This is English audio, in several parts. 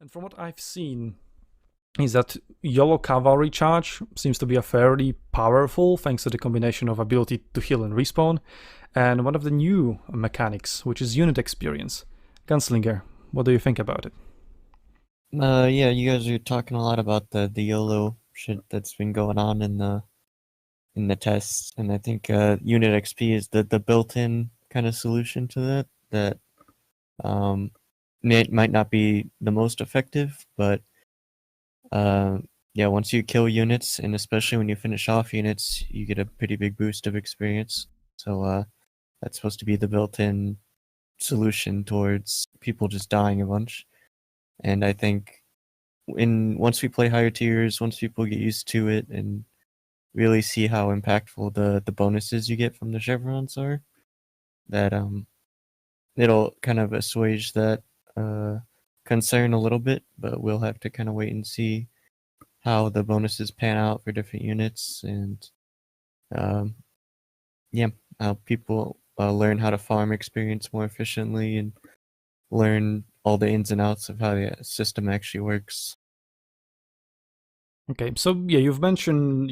And from what I've seen, is that YOLO Cavalry Charge seems to be a fairly powerful, thanks to the combination of ability to heal and respawn, and one of the new mechanics, which is unit experience. Gunslinger, what do you think about it? Yeah, you guys are talking a lot about the YOLO shit that's been going on in the tests, and I think unit XP is the built-in kind of solution to that. That might not be the most effective, but yeah, once you kill units, and especially when you finish off units, you get a pretty big boost of experience. So that's supposed to be the built-in solution towards people just dying a bunch. And I think once we play higher tiers, once people get used to it and really see how impactful the bonuses you get from the chevrons are, that it'll kind of assuage that concern a little bit, but we'll have to kind of wait and see how the bonuses pan out for different units, and yeah, how people learn how to farm experience more efficiently and learn all the ins and outs of how the system actually works. Okay, so yeah, you've mentioned,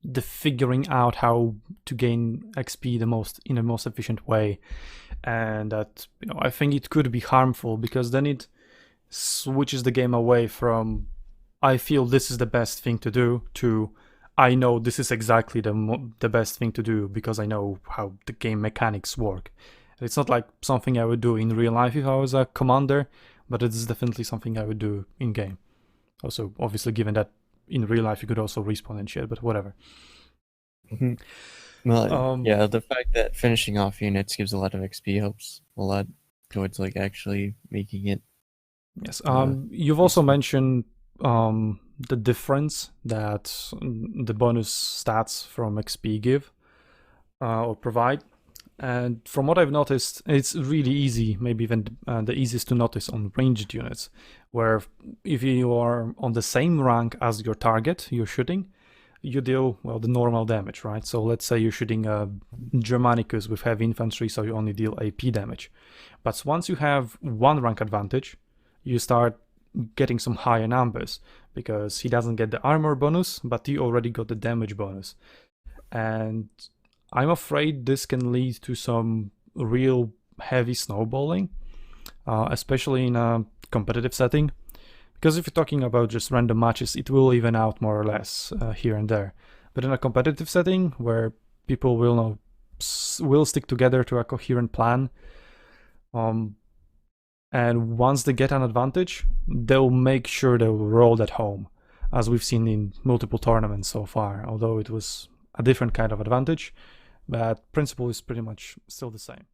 the figuring out how to gain XP in the most efficient way, and that, I think it could be harmful because then it switches the game away from I feel this is the best thing to do to I know this is exactly the best thing to do because I know how the game mechanics work. It's not like something I would do in real life if I was a commander, but it is definitely something I would do in game. Also, obviously, given that in real life you could also respawn and shit, but whatever. Well, yeah, the fact that finishing off units gives a lot of XP helps a lot towards like actually making it. Yes. You've also mentioned the difference that the bonus stats from XP give or provide. And from what I've noticed, it's really easy, maybe even the easiest to notice on ranged units, where if you are on the same rank as your target you're shooting, you deal, well, the normal damage, right? So let's say you're shooting a Germanicus with heavy infantry, so you only deal AP damage. But once you have one rank advantage, you start getting some higher numbers, because he doesn't get the armor bonus, but he already got the damage bonus. And I'm afraid this can lead to some real heavy snowballing, especially in a competitive setting. Because if you're talking about just random matches, it will even out more or less here and there. But in a competitive setting where people will stick together to a coherent plan, and once they get an advantage, they'll make sure they'll roll that home, as we've seen in multiple tournaments so far, although it was a different kind of advantage, but principle is pretty much still the same.